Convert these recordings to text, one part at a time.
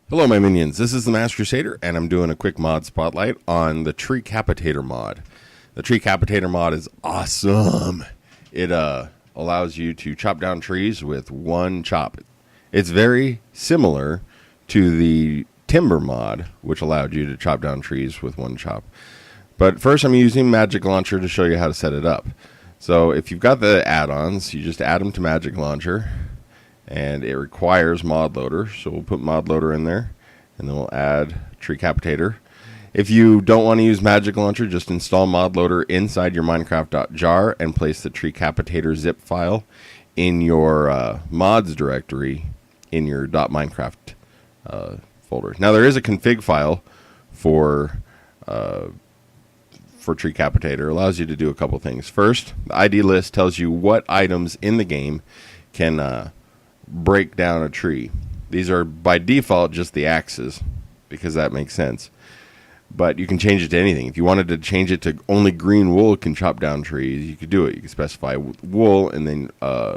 Hello my minions, this is the Master Crusader and I'm doing a quick mod spotlight on the Tree Capitator mod. The Tree Capitator mod is awesome. It allows you to chop down trees with one chop. It's very similar to the Timber mod, which allowed you to chop down trees with one chop. But first I'm using Magic Launcher to show you how to set it up. So if you've got the add-ons, you just add them to Magic Launcher. And it requires mod loader, so we'll put mod loader in there, and then we'll add Tree Capitator. If you don't want to use Magic Launcher, just install mod loader inside your Minecraft.jar and place the Tree Capitator zip file in your mods directory in your .minecraft folder. Now there is a config file for Tree Capitator. It allows you to do a couple things. First, the ID list tells you what items in the game can break down a tree. These are by default just the axes because that makes sense, but you can change it to anything. If you wanted to change it to only green wool can chop down trees, you could do it. You could specify wool and then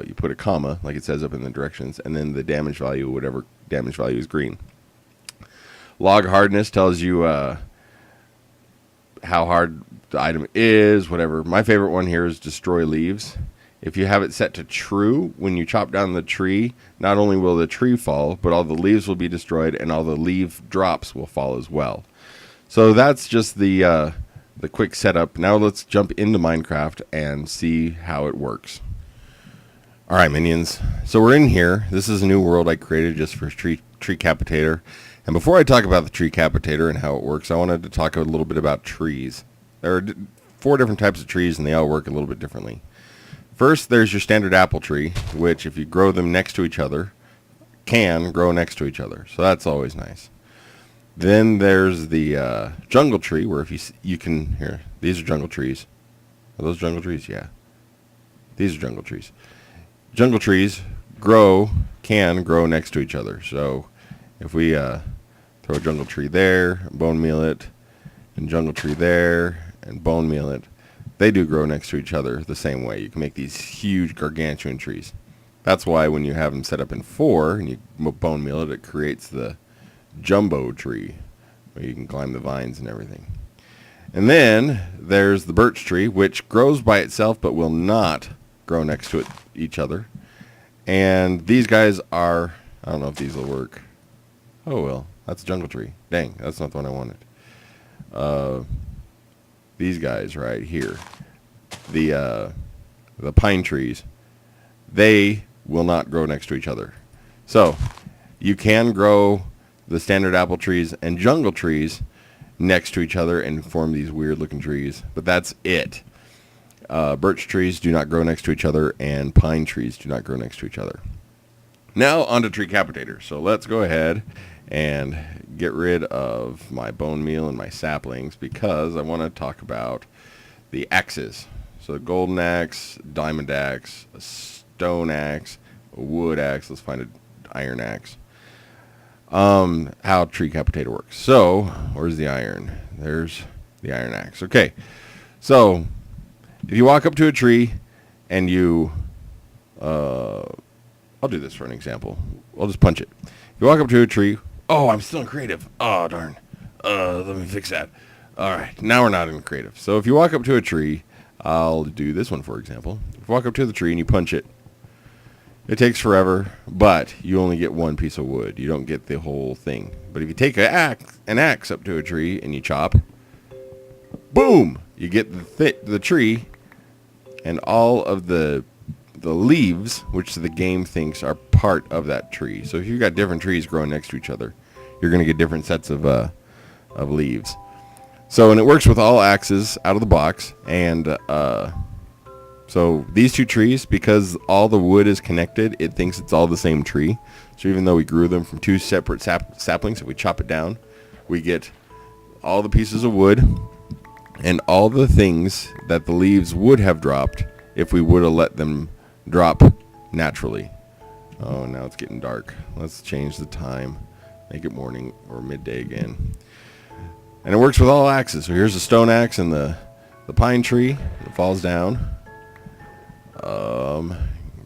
you put a comma like it says up in the directions, and then the damage value, whatever damage value is green. Log hardness tells you how hard the item is, whatever. My favorite one here is destroy leaves. If you have it set to true, when you chop down the tree, not only will the tree fall, but all the leaves will be destroyed and all the leaf drops will fall as well. So that's just the quick setup. Now let's jump into Minecraft and see how it works. Alright minions, so we're in here. This is a new world I created just for Tree Capitator. And before I talk about the Tree Capitator and how it works, I wanted to talk a little bit about trees. There are 4 different types of trees and they all work a little bit differently. First, there's your standard apple tree, which if you grow them next to each other, can grow next to each other. So that's always nice. Then there's the jungle tree, where if you can, here, these are jungle trees. Are those jungle trees? Yeah. These are jungle trees. Jungle trees can grow next to each other. So if we throw a jungle tree there, bone meal it, and jungle tree there, and bone meal it, they do grow next to each other the same way. You can make these huge gargantuan trees. That's why when you have them set up in 4 and you bone meal it, it creates the jumbo tree where you can climb the vines and everything. And then there's the birch tree, which grows by itself but will not grow next to each other. And these guys are, I don't know if these will work. Oh well, that's a jungle tree. Dang, that's not the one I wanted. These guys right here, the pine trees, they will not grow next to each other. So you can grow the standard apple trees and jungle trees next to each other and form these weird looking trees, but that's it. Birch trees do not grow next to each other and pine trees do not grow next to each other. Now onto Tree Capitator. So let's go ahead and get rid of my bone meal and my saplings because I want to talk about the axes. So golden axe, diamond axe, a stone axe, a wood axe. Let's find an iron axe. How Tree Capitator works. So where's the iron? There's the iron axe. Okay. So if you walk up to a tree and you I'll do this for an example. I'll just punch it. If you walk up to a tree. Oh, I'm still in creative. Oh, darn. Let me fix that. All right. Now we're not in creative. So if you walk up to a tree, I'll do this one, for example. If you walk up to the tree and you punch it, it takes forever, but you only get one piece of wood. You don't get the whole thing. But if you take an axe up to a tree and you chop, boom, you get the tree and all of the leaves, which the game thinks are part of that tree. So if you've got different trees growing next to each other, you're going to get different sets of leaves. So, and it works with all axes out of the box. And so these 2 trees, because all the wood is connected, it thinks it's all the same tree. So even though we grew them from 2 separate saplings, if we chop it down, we get all the pieces of wood and all the things that the leaves would have dropped if we would have let them drop naturally. Oh, now it's getting dark. Let's change the time. Make it morning or midday again. And it works with all axes. So here's the stone axe and the pine tree that falls down.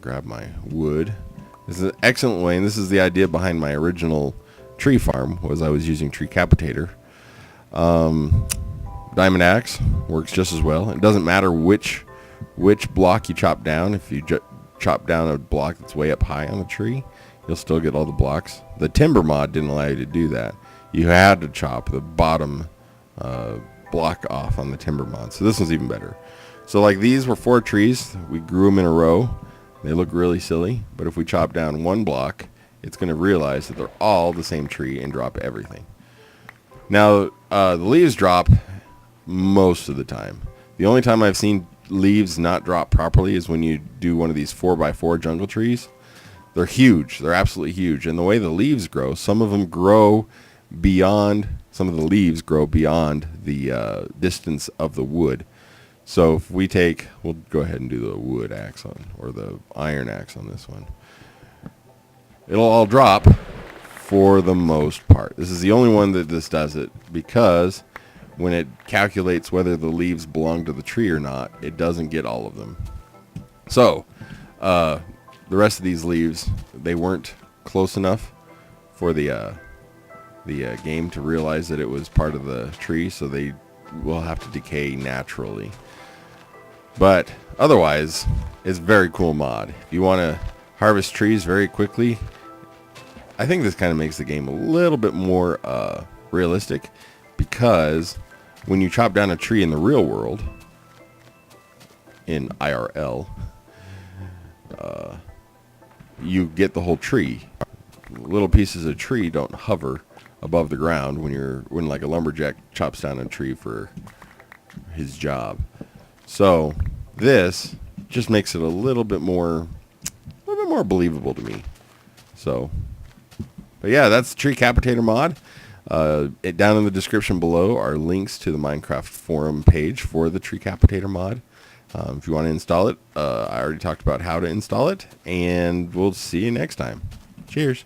Grab my wood. This is an excellent way, and this is the idea behind my original tree farm was I was using Tree Capitator. Diamond axe works just as well. It doesn't matter which block you chop down. If you chop down a block that's way up high on the tree, you'll still get all the blocks. The timber mod didn't allow you to do that. You had to chop the bottom block off on the timber mod. So this one's even better. So like these were 4 trees. We grew them in a row. They look really silly. But if we chop down one block, it's going to realize that they're all the same tree and drop everything. Now, the leaves drop most of the time. The only time I've seen leaves not drop properly is when you do one of these 4x4 jungle trees. They're huge. They're absolutely huge. And the way the leaves grow, some of the leaves grow beyond the distance of the wood. So if we'll go ahead and do the wood axe or the iron axe on this one. It'll all drop for the most part. This is the only one that this does it, because when it calculates whether the leaves belong to the tree or not, it doesn't get all of them. So the rest of these leaves, they weren't close enough for the game to realize that it was part of the tree, so they will have to decay naturally. But otherwise, it's a very cool mod. If you want to harvest trees very quickly, I think this kind of makes the game a little bit more realistic, because when you chop down a tree in the real world, in IRL, you get the whole tree. Little pieces of tree don't hover above the ground when like a lumberjack chops down a tree for his job. So this just makes it a little bit more believable to me. So, but yeah, that's the Tree Capitator mod. Down in the description below are links to the Minecraft forum page for the Tree Capitator mod. If you want to install it, I already talked about how to install it, and we'll see you next time. Cheers.